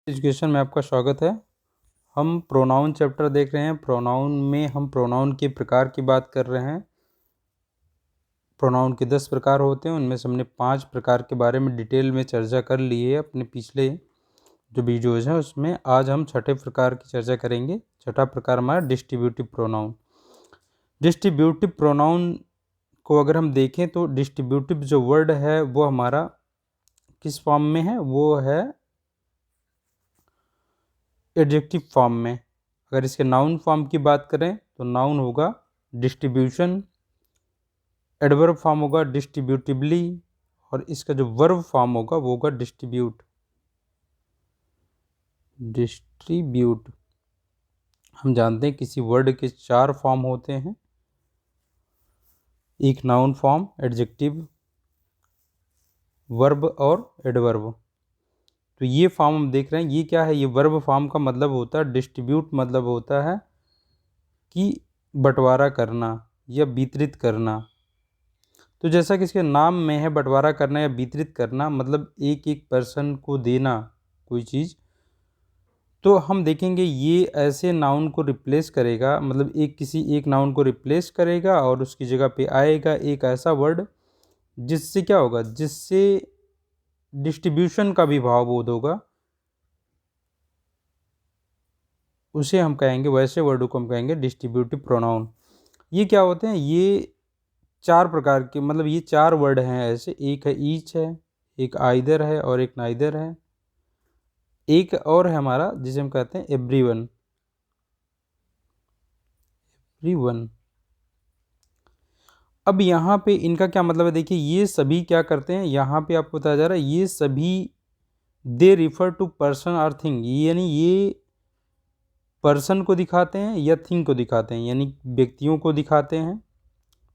Education में आपका स्वागत है। हम प्रोनाउन चैप्टर देख रहे हैं। प्रोनाउन में हम प्रोनाउन के प्रकार की बात कर रहे हैं। प्रोनाउन के 10 प्रकार होते हैं, उनमें से हमने 5 प्रकार के बारे में डिटेल में चर्चा कर ली है अपने पिछले जो वीडियोज़ हैं उसमें। आज हम छठे प्रकार की चर्चा करेंगे। छठा प्रकार हमारा डिस्ट्रीब्यूटिव प्रोनाउन। डिस्ट्रीब्यूटिव प्रोनाउन को अगर हम देखें तो डिस्ट्रीब्यूटिव जो वर्ड है वो हमारा किस फॉर्म में है, वो है एडजेक्टिव फॉर्म में। अगर इसके नाउन फॉर्म की बात करें तो नाउन होगा डिस्ट्रीब्यूशन, एडवर्ब फॉर्म होगा डिस्ट्रीब्यूटिवली, और इसका जो वर्ब फॉर्म होगा वो होगा डिस्ट्रीब्यूट। डिस्ट्रीब्यूट हम जानते हैं किसी वर्ड के 4 फॉर्म होते हैं। एक नाउन फॉर्म, एडजेक्टिव, वर्ब और एडवर्ब। तो ये फॉर्म हम देख रहे हैं। ये क्या है? ये वर्ब फॉर्म का मतलब होता है डिस्ट्रीब्यूट, मतलब होता है कि बंटवारा करना या वितरित करना। तो जैसा कि इसके नाम में है बंटवारा करना या वितरित करना, मतलब एक एक पर्सन को देना कोई चीज़। तो हम देखेंगे ये ऐसे नाउन को रिप्लेस करेगा, मतलब एक नाउन को रिप्लेस करेगा और उसकी जगह पे आएगा एक ऐसा वर्ड जिससे क्या होगा, जिससे डिस्ट्रीब्यूशन का भी भाव बोध होगा। उसे हम कहेंगे, वैसे वर्ड को हम कहेंगे डिस्ट्रीब्यूटिव प्रोनाउन। ये क्या होते हैं? ये 4 प्रकार के, मतलब ये 4 वर्ड हैं ऐसे। एक है ईच है, एक आइदर है और एक नाइदर है। एक और है हमारा जिसे हम कहते हैं एवरीवन। एवरीवन। अब यहाँ पे इनका क्या मतलब है? देखिए ये सभी क्या करते हैं, यहाँ पे आपको बताया जा रहा है ये सभी दे रिफर टू पर्सन और थिंग, यानी ये पर्सन को दिखाते हैं या थिंग को दिखाते हैं, यानी व्यक्तियों को दिखाते हैं,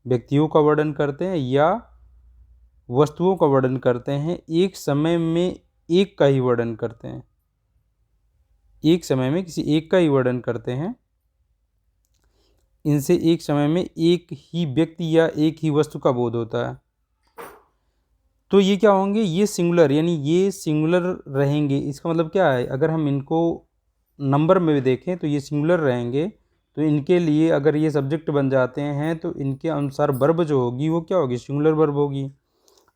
व्यक्तियों का वर्णन करते हैं या वस्तुओं का वर्णन करते हैं। एक समय में एक का ही वर्णन करते हैं, एक समय में किसी एक का ही वर्णन करते हैं। इनसे एक समय में एक ही व्यक्ति या एक ही वस्तु का बोध होता है। तो ये क्या होंगे? ये सिंगुलर, यानी ये सिंगुलर रहेंगे। इसका मतलब क्या है? अगर हम इनको नंबर में भी देखें तो ये सिंगुलर रहेंगे। तो इनके लिए अगर ये सब्जेक्ट बन जाते हैं तो इनके अनुसार वर्ब जो होगी वो क्या होगी? सिंगुलर वर्ब होगी।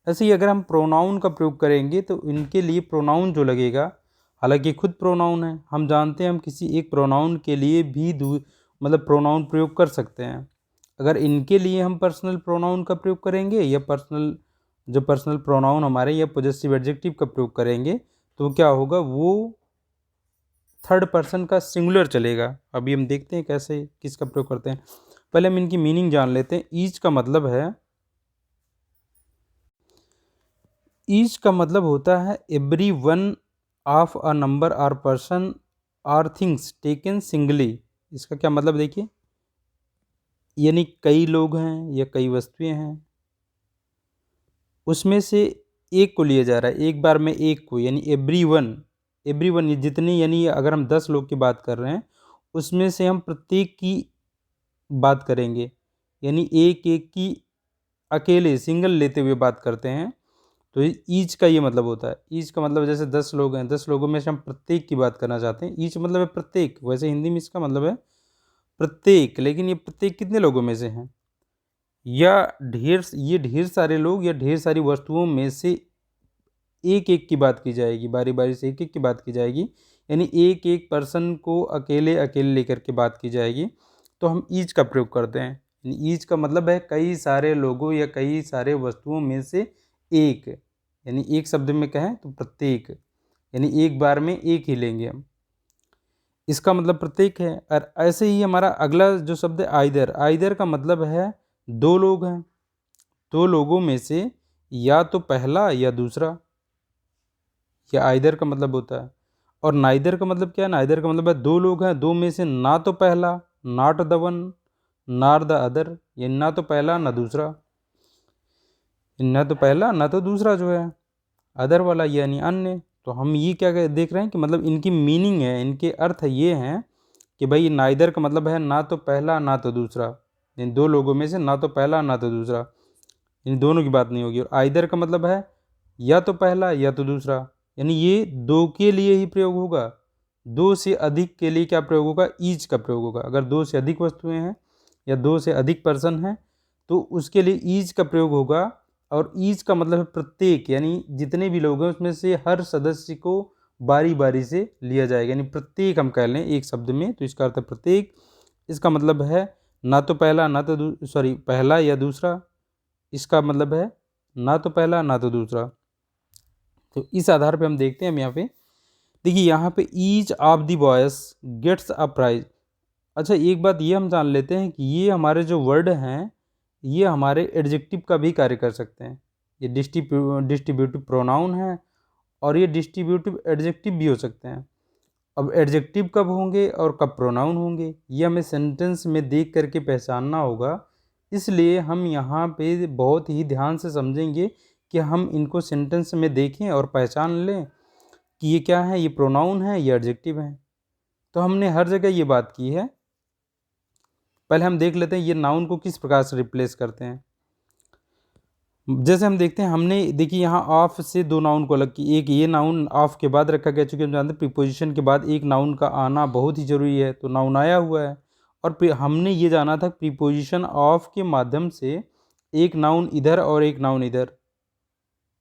ऐसे ही अगर हम प्रोनाउन का प्रयोग करेंगे तो इनके लिए प्रोनाउन जो लगेगा, हालांकि खुद प्रोनाउन है, हम जानते हैं हम किसी एक प्रोनाउन के लिए भी मतलब प्रोनाउन प्रयोग कर सकते हैं। अगर इनके लिए हम पर्सनल प्रोनाउन का प्रयोग करेंगे या पर्सनल प्रोनाउन हमारे या पॉजेसिव एडजेक्टिव का प्रयोग करेंगे तो क्या होगा? वो थर्ड पर्सन का सिंगुलर चलेगा। अभी हम देखते हैं कैसे किसका प्रयोग करते हैं। पहले हम इनकी मीनिंग जान लेते हैं। ईच का मतलब है, ईच का मतलब होता है every one of a number or person or things taken singly. इसका क्या मतलब देखिए, यानी कई लोग हैं या कई वस्तुएं हैं, उसमें से एक को लिया जा रहा है, एक बार में एक को, यानी एवरी वन ये जितने, यानी अगर हम 10 लोग की बात कर रहे हैं उसमें से हम प्रत्येक की बात करेंगे, यानी एक एक की अकेले सिंगल लेते हुए बात करते हैं। तो ईच का ये मतलब होता है। ईच का मतलब जैसे 10 लोग हैं, 10 लोगों में से हम प्रत्येक की बात करना चाहते हैं। ईच मतलब है प्रत्येक, वैसे हिंदी में इसका मतलब है प्रत्येक, लेकिन ये प्रत्येक कितने लोगों में से हैं? या ये ढेर सारे लोग या ढेर सारी वस्तुओं में से एक एक की बात की जाएगी, बारी बारी से एक एक की बात की जाएगी, यानी एक एक पर्सन को अकेले अकेले लेकर के बात की जाएगी। तो हम ईच का प्रयोग करते हैं। यानी ईच का मतलब है कई सारे लोगों या कई सारे वस्तुओं में से एक, यानी एक शब्द में कहें तो प्रत्येक, यानी एक बार में एक ही लेंगे हम, इसका मतलब प्रत्येक है। और ऐसे ही हमारा अगला जो शब्द है आइदर, आइदर का मतलब है 2 लोग हैं, 2 लोगों में से या तो पहला या दूसरा, या आइदर का मतलब होता है। और नाइदर का मतलब क्या है? नाइदर का मतलब है 2 लोग हैं, 2 में से ना तो पहला, not the one, nor the other, यानी ना तो पहला ना दूसरा, ना तो पहला ना तो दूसरा जो है अदर वाला, यानी अन्य। तो हम ये क्या देख रहे हैं कि मतलब इनकी मीनिंग है, इनके अर्थ ये हैं कि भाई नाइदर का मतलब है ना तो पहला ना तो दूसरा, इन 2 लोगों में से ना तो पहला ना तो दूसरा, इन दोनों की बात नहीं होगी। और आइदर का मतलब है या तो पहला या तो दूसरा, यानी ये दो के लिए ही प्रयोग होगा। दो से अधिक के लिए क्या प्रयोग होगा, ईच का प्रयोग होगा। अगर दो से अधिक वस्तुएं हैं या दो से अधिक पर्सन हैं तो उसके लिए ईच का प्रयोग होगा। और ईच का मतलब है प्रत्येक, यानी जितने भी लोग हैं उसमें से हर सदस्य को बारी बारी से लिया जाएगा, यानी प्रत्येक हम कह लें एक शब्द में तो इसका अर्थ है प्रत्येक। इसका मतलब है ना तो पहला ना तो पहला या दूसरा, इसका मतलब है ना तो पहला ना तो दूसरा। तो इस आधार पे हम देखते हैं हम यहाँ पे, देखिए यहाँ पे each of the boys gets a prize. अच्छा एक बात ये हम जान लेते हैं कि ये हमारे जो वर्ड हैं ये हमारे एडजेक्टिव का भी कार्य कर सकते हैं। ये डिस्ट्रीब्यूटिव प्रोनाउन है और ये डिस्ट्रीब्यूटिव एडजेक्टिव भी हो सकते हैं। अब एडजेक्टिव कब होंगे और कब प्रोनाउन होंगे ये हमें सेंटेंस में देख करके पहचानना होगा। इसलिए हम यहाँ पे बहुत ही ध्यान से समझेंगे कि हम इनको सेंटेंस में देखें और पहचान लें कि ये क्या है, ये प्रोनाउन है, ये एडजेक्टिव है। तो हमने हर जगह ये बात की है। पहले हम देख लेते हैं ये नाउन को किस प्रकार से रिप्लेस करते हैं। जैसे हम देखते हैं, हमने देखिए यहाँ ऑफ से दो नाउन को अलग की। एक ये नाउन ऑफ के बाद रखा गया, चूँकि हम जानते हैं प्रीपोजिशन के बाद एक नाउन का आना बहुत ही जरूरी है, तो नाउन आया हुआ है। और हमने ये जाना था प्रीपोजिशन ऑफ के माध्यम से एक नाउन इधर और एक नाउन इधर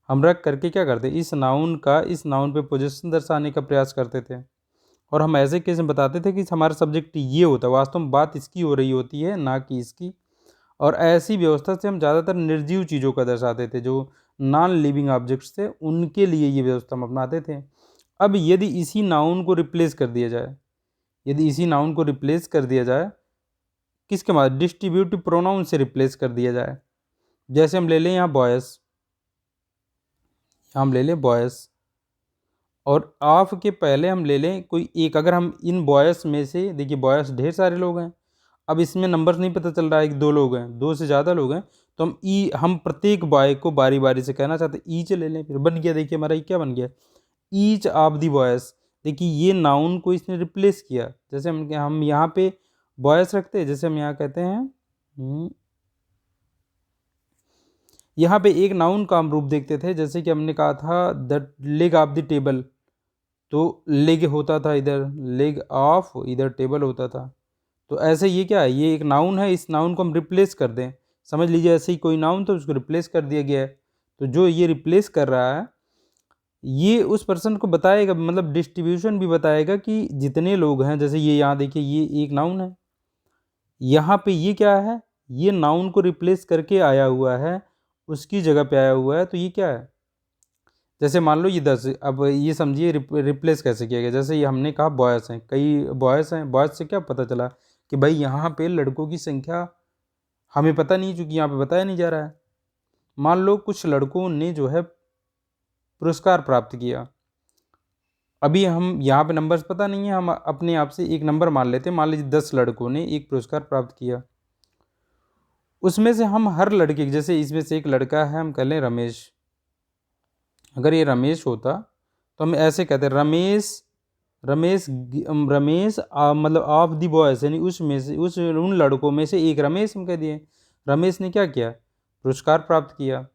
हम रख करके क्या करते, इस नाउन पे पोजीशन दर्शाने का प्रयास करते थे। और हम ऐसे केस में बताते थे कि हमारा सब्जेक्ट ये होता है, वास्तव में बात इसकी हो रही होती है ना कि इसकी। और ऐसी व्यवस्था से हम ज़्यादातर निर्जीव चीज़ों का दर्शाते थे, जो नॉन लिविंग ऑब्जेक्ट्स थे उनके लिए ये व्यवस्था हम अपनाते थे। अब यदि इसी नाउन को रिप्लेस कर दिया जाए, किसके बाद, डिस्ट्रीब्यूटिव प्रोनाउन से रिप्लेस कर दिया जाए। जैसे हम ले लें यहाँ बॉयस, हम ले लें बॉयस और ऑफ के पहले हम ले लें कोई एक। अगर हम इन बॉयस में से, देखिए बॉयस ढेर सारे लोग हैं, अब इसमें नंबर नहीं पता चल रहा है कि दो लोग हैं, दो से ज़्यादा लोग हैं, तो हम प्रत्येक बॉय को बारी बारी से कहना चाहते हैं ईच ले लें। फिर बन गया, देखिए हमारा ये क्या बन गया, ईच ऑफ दी बॉयस। देखिए ये नाउन को इसने रिप्लेस किया। जैसे हम यहाँ पे बॉयस रखते हैं, जैसे हम यहाँ कहते हैं यहाँ पे एक नाउन का हम रूप देखते थे, जैसे कि हमने कहा था the leg of the table, तो लेग होता था इधर, लेग ऑफ इधर टेबल होता था। तो ऐसे ये क्या है, ये एक नाउन है, इस नाउन को हम रिप्लेस कर दें, समझ लीजिए ऐसे ही कोई नाउन तो उसको रिप्लेस कर दिया गया है। तो जो ये रिप्लेस कर रहा है ये उस पर्सन को बताएगा, मतलब डिस्ट्रीब्यूशन भी बताएगा कि जितने लोग हैं। जैसे ये यहाँ देखिए ये एक नाउन है, यहाँ पे ये क्या है, ये नाउन को रिप्लेस करके आया हुआ है, उसकी जगह पे आया हुआ है। तो ये क्या है, जैसे मान लो ये 10, अब ये समझिए रिप्लेस कैसे किया गया। जैसे ये हमने कहा बॉयज़ हैं, कई बॉयज़ हैं, बॉयज़ से क्या पता चला कि भाई यहाँ पे लड़कों की संख्या हमें पता नहीं, चूँकि यहाँ पे बताया नहीं जा रहा है। मान लो कुछ लड़कों ने जो है पुरस्कार प्राप्त किया, अभी हम यहाँ पे नंबर्स पता नहीं है, हम अपने आप से एक नंबर मान लेते हैं। मान लीजिए 10 लड़कों ने एक पुरस्कार प्राप्त किया, उसमें से हम हर लड़के, जैसे इसमें से एक लड़का है, हम कह लें रमेश। अगर ये रमेश होता तो हम ऐसे कहते हैं रमेश, मतलब ऑफ दी बॉयज, यानी उसमें से उन लड़कों में से एक रमेश हम कह दिए। रमेश ने क्या किया, पुरस्कार प्राप्त किया।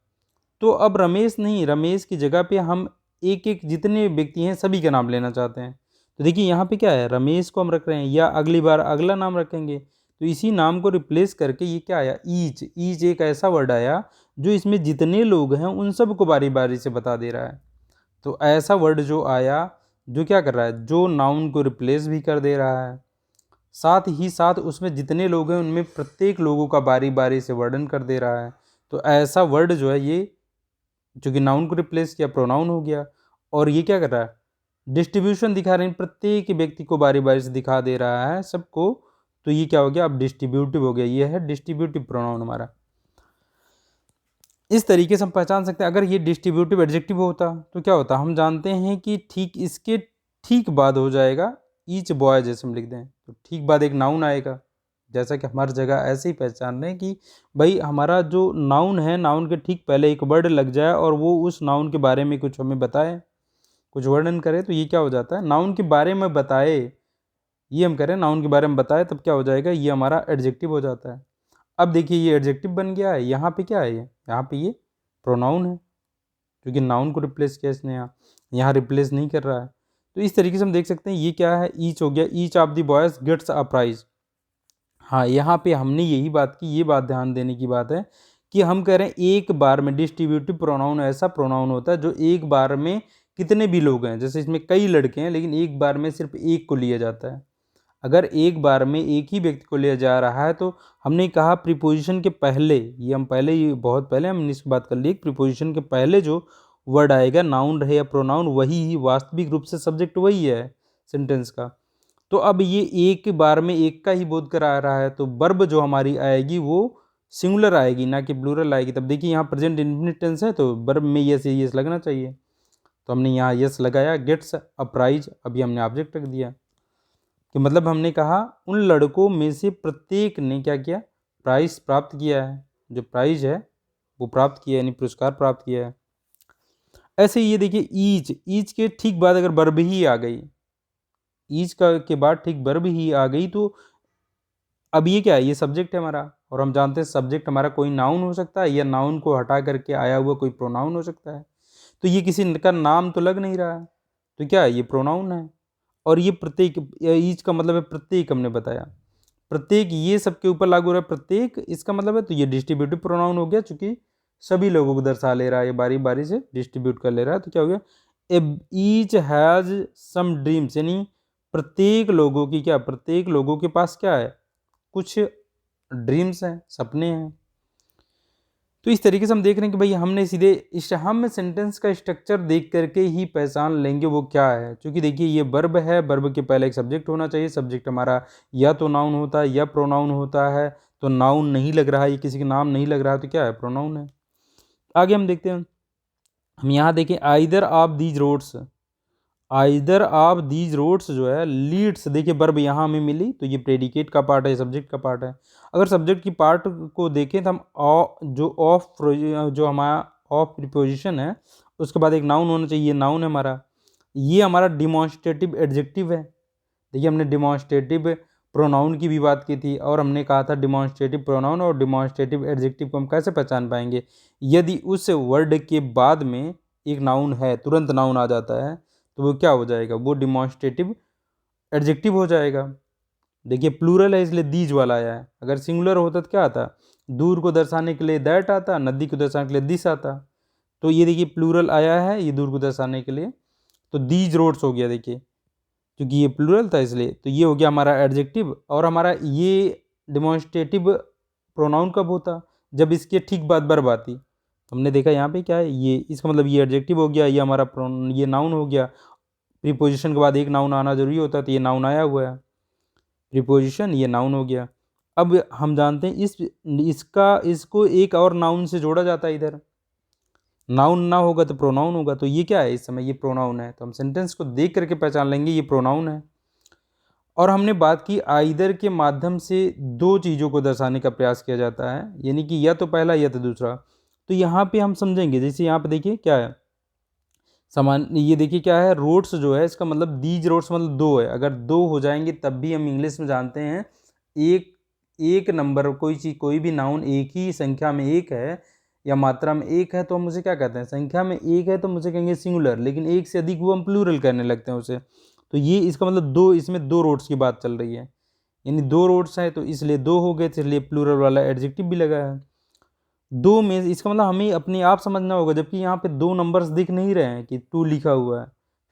तो अब रमेश नहीं, रमेश की जगह पे हम एक एक जितने व्यक्ति हैं सभी का नाम लेना चाहते हैं। तो देखिए यहाँ पे क्या है, रमेश को हम रख रहे हैं, या अगली बार अगला नाम रखेंगे। तो इसी नाम को रिप्लेस करके ये क्या आया, ईच। ईच एक ऐसा वर्ड आया जो इसमें जितने लोग हैं उन सब को बारी बारी से बता दे रहा है। तो ऐसा वर्ड जो आया जो क्या कर रहा है, जो नाउन को रिप्लेस भी कर दे रहा है, साथ ही साथ उसमें जितने लोग हैं उनमें प्रत्येक लोगों का बारी बारी से वर्णन कर दे रहा है। तो ऐसा वर्ड जो है ये, चूँकि नाउन को रिप्लेस किया, प्रोनाउन हो गया। और ये क्या कर रहा है, डिस्ट्रीब्यूशन दिखा रहे हैं, प्रत्येक व्यक्ति को बारी बारी से दिखा दे रहा है सबको। तो ये क्या हो गया, अब डिस्ट्रीब्यूटिव हो गया, ये है डिस्ट्रीब्यूटिव प्रोनाउन हमारा। इस तरीके से हम पहचान सकते हैं। अगर ये डिस्ट्रीब्यूटिव एडजेक्टिव होता तो क्या होता, हम जानते हैं कि ठीक इसके ठीक बाद हो जाएगा ईच बॉय, जैसे हम लिख दें तो ठीक बाद एक नाउन आएगा। जैसा कि हमारी जगह ऐसे ही पहचान रहे हैं कि भाई हमारा जो नाउन है, नाउन के ठीक पहले एक वर्ड लग जाए और वो उस नाउन के बारे में कुछ हमें बताए, कुछ वर्णन करे, तो ये क्या हो जाता है, नाउन के बारे में बताए। ये हम करें नाउन के बारे में बताए तब क्या हो जाएगा, ये हमारा एडजेक्टिव हो जाता है। अब देखिए ये एडजेक्टिव बन गया है, यहाँ पे क्या है, यहाँ पे ये प्रोनाउन है, क्योंकि नाउन को रिप्लेस किया इसने, यहाँ रिप्लेस नहीं कर रहा है। तो इस तरीके से हम देख सकते हैं ये क्या है, ईच हो गया, each of the boys gets a prize. हाँ, यहाँ पे हमने यही बात की, ये बात ध्यान देने की बात है कि हम कह रहे हैं एक बार में डिस्ट्रीब्यूटिव प्रोनाउन ऐसा प्रोनाउन होता है जो एक बार में कितने भी लोग हैं, जैसे इसमें कई लड़के हैं लेकिन एक बार में सिर्फ एक को लिया जाता है। अगर एक बार में एक ही व्यक्ति को लिया जा रहा है तो हमने कहा प्रीपोजिशन के पहले, ये हम पहले ही बहुत पहले हमने इसकी बात कर ली, प्रीपोजिशन के पहले जो वर्ड आएगा नाउन रहे या प्रोनाउन वही ही वास्तविक रूप से सब्जेक्ट वही है सेंटेंस का। तो अब ये एक बार में एक का ही बोध करा रहा है तो वर्ब जो हमारी आएगी वो सिंगुलर आएगी ना कि प्लूरल आएगी। तब देखिए यहाँ प्रेजेंट इंडेफिनिट टेंस है तो वर्ब में यस यस लगना चाहिए, तो हमने यहाँ यस लगाया, गेट्स अ प्राइज, अभी हमने ऑब्जेक्ट रख दिया कि मतलब हमने कहा उन लड़कों में से प्रत्येक ने क्या किया, प्राइज प्राप्त किया है, जो प्राइज है वो प्राप्त किया यानी पुरस्कार प्राप्त किया है। ऐसे ये देखिए ईच, ईच के ठीक बाद अगर वर्ब ही आ गई, ईच का के बाद ठीक वर्ब ही आ गई तो अब ये क्या है, ये सब्जेक्ट है हमारा, और हम जानते हैं सब्जेक्ट हमारा कोई नाउन हो सकता है या नाउन को हटा करके आया हुआ कोई प्रोनाउन हो सकता है। तो ये किसी का नाम तो लग नहीं रहा है, तो क्या है, ये प्रोनाउन है। और ये प्रत्येक, ईच का मतलब है प्रत्येक, हमने बताया प्रत्येक, ये सबके ऊपर लागू हो रहा है प्रत्येक, इसका मतलब है तो ये डिस्ट्रीब्यूटिव प्रोनाउन हो गया, चूंकि सभी लोगों को दर्शा ले रहा है, ये बारी बारी से डिस्ट्रीब्यूट कर ले रहा है, तो क्या हो गया, ईच हैज़ सम ड्रीम्स, यानी प्रत्येक लोगों की क्या, प्रत्येक लोगों के पास क्या है, कुछ ड्रीम्स हैं, सपने हैं। तो इस तरीके से हम देख रहे हैं कि भाई हमने सीधे हम सेंटेंस का स्ट्रक्चर देख करके ही पहचान लेंगे वो क्या है, क्योंकि देखिए ये वर्ब है, वर्ब के पहले एक सब्जेक्ट होना चाहिए, सब्जेक्ट हमारा या तो नाउन होता है या प्रोनाउन होता है, तो नाउन नहीं लग रहा है, ये किसी का नाम नहीं लग रहा है, तो क्या है, प्रोनाउन है। आगे हम देखते हैं, हम यहाँ देखें either of these roads, either of these roads जो है लीड्स, देखिए वर्ब यहाँ हमें मिली तो ये प्रेडिकेट का पार्ट है, सब्जेक्ट का पार्ट है। अगर सब्जेक्ट की पार्ट को देखें तो हम जो हमारा ऑफ प्रीपोजिशन है उसके बाद एक नाउन होना चाहिए, ये नाउन है हमारा, ये हमारा डिमॉन्स्ट्रेटिव एडजेक्टिव है। देखिए हमने डिमॉन्स्ट्रेटिव प्रोनाउन की भी बात की थी और हमने कहा था डिमॉन्स्ट्रेटिव प्रोनाउन और डिमॉन्स्ट्रेटिव एडजेक्टिव को हम कैसे पहचान पाएंगे, यदि उस वर्ड के बाद में एक नाउन है, तुरंत नाउन आ जाता है तो वो क्या हो जाएगा, वो डिमॉन्स्ट्रेटिव एडजेक्टिव हो जाएगा। देखिए प्लूरल है इसलिए दीज वाला आया है, अगर सिंगुलर होता तो क्या आता, दूर को दर्शाने के लिए दैट आता, नदी को दर्शाने के लिए दिस आता। तो ये देखिए प्लूरल आया है, ये दूर को दर्शाने के लिए, तो दीज रोड्स हो गया, देखिए क्योंकि ये प्लूरल था इसलिए, तो ये हो गया हमारा एडजेक्टिव। और हमारा ये डिमॉन्स्ट्रेटिव प्रोनाउन कब होता, जब इसके ठीक बाद वर्ब आती। तो हमने देखा यहाँ पे क्या है, ये इसका मतलब ये एडजेक्टिव हो गया, ये हमारा ये नाउन हो गया, प्रीपोजिशन के बाद एक नाउन आना जरूरी होता है तो ये नाउन आया हुआ है, प्रीपोजिशन ये नाउन हो गया। अब हम जानते हैं इसको एक और नाउन से जोड़ा जाता है, इधर नाउन ना होगा तो प्रोनाउन होगा, तो ये क्या है, इस समय ये प्रोनाउन है, तो हम सेंटेंस को देख करके पहचान लेंगे ये प्रोनाउन है। और हमने बात की आइदर के माध्यम से दो चीज़ों को दर्शाने का प्रयास किया जाता है, यानी कि या तो पहला या तो दूसरा। तो यहाँ पे हम समझेंगे, जैसे यहाँ पे देखिए क्या है, समान, ये देखिए क्या है, रोड्स जो है इसका मतलब दीज रोड्स मतलब दो है, अगर दो हो जाएंगे तब भी हम इंग्लिश में जानते हैं एक एक नंबर, कोई चीज़ कोई भी नाउन एक ही संख्या में एक है या मात्रा में एक है तो हम उसे क्या कहते हैं, संख्या में एक है तो मुझे कहेंगे सिंगुलर, लेकिन एक से अधिक वो हम प्लूरल करने लगते हैं उसे। तो ये इसका मतलब दो, इसमें दो रोड्स की बात चल रही है, यानी दो रोड्स हैं तो इसलिए दो हो गए, तो इसलिए प्लूरल वाला एडजेक्टिव भी लगा है। दो में इसका मतलब हमें अपने आप समझना होगा, जबकि यहाँ पे दो नंबर्स दिख नहीं रहे हैं कि टू लिखा हुआ है,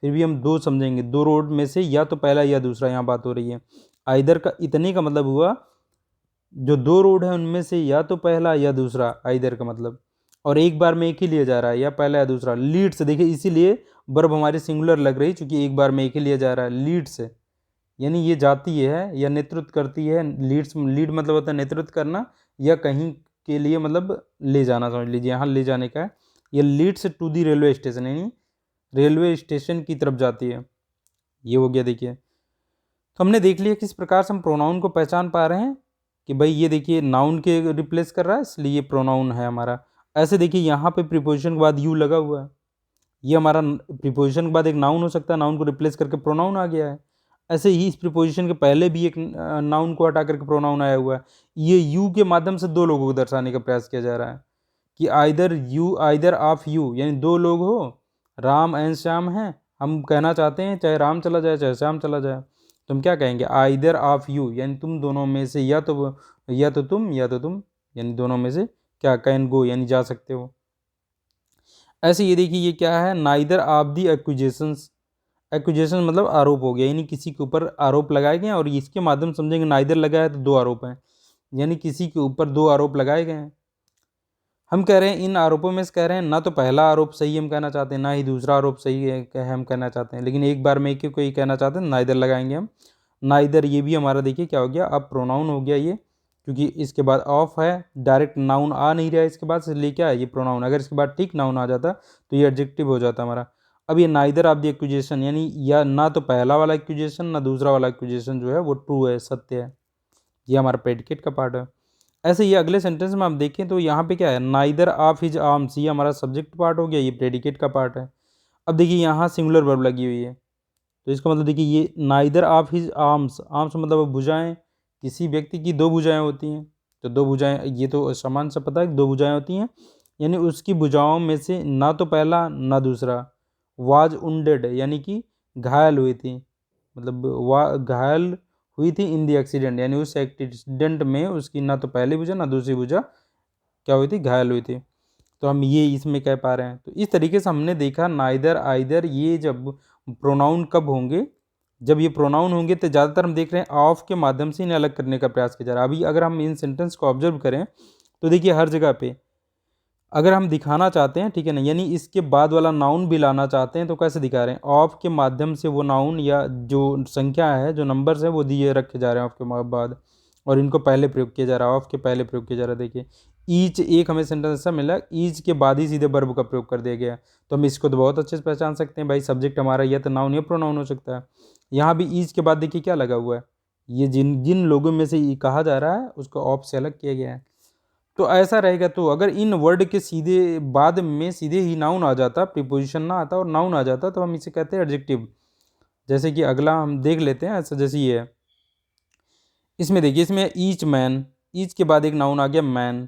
फिर भी हम दो समझेंगे, दो रोड में से या तो पहला या दूसरा यहाँ बात हो रही है। आइदर का इतने का मतलब हुआ जो दो रोड है उनमें से या तो पहला या दूसरा, आइदर का मतलब, और एक बार में एक ही लिया जा रहा है, या पहला या दूसरा। लीड से देखिए इसीलिए वर्ब हमारी सिंगुलर लग रही, क्योंकि एक बार में एक ही लिया जा रहा है। लीड से यानी ये जाती है या नेतृत्व करती है, लीड्स, लीड मतलब होता है नेतृत्व करना या कहीं के लिए मतलब ले जाना, समझ लीजिए यहाँ ले जाने का है। ये leads to the railway station, यानी रेलवे स्टेशन की तरफ जाती है, ये हो गया। देखिए तो हमने देख लिया किस प्रकार से हम प्रोनाउन को पहचान पा रहे हैं कि भाई ये देखिए नाउन के रिप्लेस कर रहा है इसलिए ये प्रोनाउन है हमारा। ऐसे देखिए यहाँ पे प्रीपोजिशन के बाद यू लगा हुआ है, ये हमारा प्रीपोजिशन के बाद एक नाउन हो सकता है, नाउन को रिप्लेस करके प्रोनाउन आ गया है। ऐसे ही इस प्रीपोजिशन के पहले भी एक नाउन को हटा करके प्रोनाउन आया हुआ है, ये यू के माध्यम से दो लोगों को दर्शाने का प्रयास किया जा रहा है। कि आइदर ऑफ यू, यानी दो लोग हो, राम एंड श्याम हैं, हम कहना चाहते हैं चाहे राम चला जाए चाहे श्याम चला जाए, तो हम क्या कहेंगे, आइदर ऑफ यू, यानी तुम दोनों में से, या तो तुम, यानी दोनों में से क्या, कैन गो, यानी जा सकते हो। ऐसे ये देखिए, ये क्या है, neither of the accusations. Accusation मतलब आरोप हो गया, यानी किसी के ऊपर आरोप लगाए गए हैं, और इसके माध्यम से समझेंगे नाइदर लगा है तो दो आरोप हैं, यानी किसी के ऊपर दो आरोप लगाए गए हैं। हम कह रहे हैं इन आरोपों में से कह रहे हैं ना तो पहला आरोप सही हम कहना चाहते हैं, ना ही दूसरा आरोप सही है हम कहना चाहते हैं, लेकिन एक बार में एक ही कोई कहना चाहते हैं, नाइदर लगाएंगे हम। नाइदर ये भी हमारा देखिए क्या हो गया, अब प्रोनाउन हो गया ये, क्योंकि इसके बाद ऑफ है, डायरेक्ट नाउन आ नहीं रहा है इसके बाद, इसलिए क्या है ये प्रोनाउन। अगर इसके बाद ठीक नाउन आ जाता तो ये एडजेक्टिव हो जाता हमारा। अब ये नाइदर ऑफ द एक्यूजेशन, यानी या ना तो पहला वाला एक्यूजेशन ना दूसरा वाला एक्यूजेशन जो है वो ट्रू है, सत्य है, ये हमारा प्रेडिकेट का पार्ट है। ऐसे ये अगले सेंटेंस में आप देखें तो यहाँ पे क्या है, नाइदर ऑफ हिज आर्म्स, ये हमारा सब्जेक्ट पार्ट हो गया, ये प्रेडिकेट का पार्ट है। अब देखिए यहाँ सिंगुलर वर्ब लगी हुई है, तो इसका मतलब देखिए ये neither of his arms, arms मतलब भुजाएं, किसी व्यक्ति की दो भुजाएं होती हैं, तो दो भुजाएं, ये तो समान से पता है कि दो भुजाएं होती हैं, यानी उसकी भुजाओं में से ना तो पहला ना दूसरा, वाज उंडेड, यानी कि घायल हुई थी, मतलब घायल हुई थी इन दी एक्सीडेंट, यानी उस एक्सीडेंट में उसकी ना तो पहली भुजा ना दूसरी भुजा क्या हुई थी, घायल हुई थी। तो हम ये इसमें कह पा रहे हैं। तो इस तरीके से हमने देखा नाइदर आइदर, ये जब प्रोनाउन कब होंगे, जब ये प्रोनाउन होंगे तो ज़्यादातर हम देख रहे हैं ऑफ के माध्यम से इन्हें अलग करने का प्रयास किया जा रहा है। अभी अगर हम इन सेंटेंस को ऑब्जर्व करें तो देखिए हर जगह पे अगर हम दिखाना चाहते हैं, ठीक है ना, यानी इसके बाद वाला नाउन भी लाना चाहते हैं तो कैसे दिखा रहे हैं, ऑफ के माध्यम से वो नाउन या जो संख्या है, जो नंबर्स है वो दिए रखे जा रहे हैं ऑफ के बाद, और इनको पहले प्रयोग किया जा रहा है, ऑफ के पहले प्रयोग किया जा रहा है। देखिए ईच, एक हमें सेंटेंस ऐसा मिला, ईच के बाद ही सीधे वर्ब का प्रयोग कर दिया गया, तो हम इसको तो बहुत अच्छे से पहचान सकते हैं भाई, सब्जेक्ट हमारा या तो नाउन या प्रोनाउन हो सकता है। यहाँ भी ईच के बाद देखिए क्या लगा हुआ है, ये जिन जिन लोगों में से ये कहा जा रहा है उसको ऑफ से अलग किया गया है। तो ऐसा रहेगा, तो अगर इन वर्ड के सीधे बाद में सीधे ही नाउन आ जाता, प्रीपोजिशन ना आता और नाउन आ जाता, तो हम इसे कहते हैं एडजेक्टिव। जैसे कि अगला हम देख लेते हैं, ऐसा जैसे ये है, इसमें देखिए, इसमें ईच मैन, ईच के बाद एक नाउन आ गया मैन,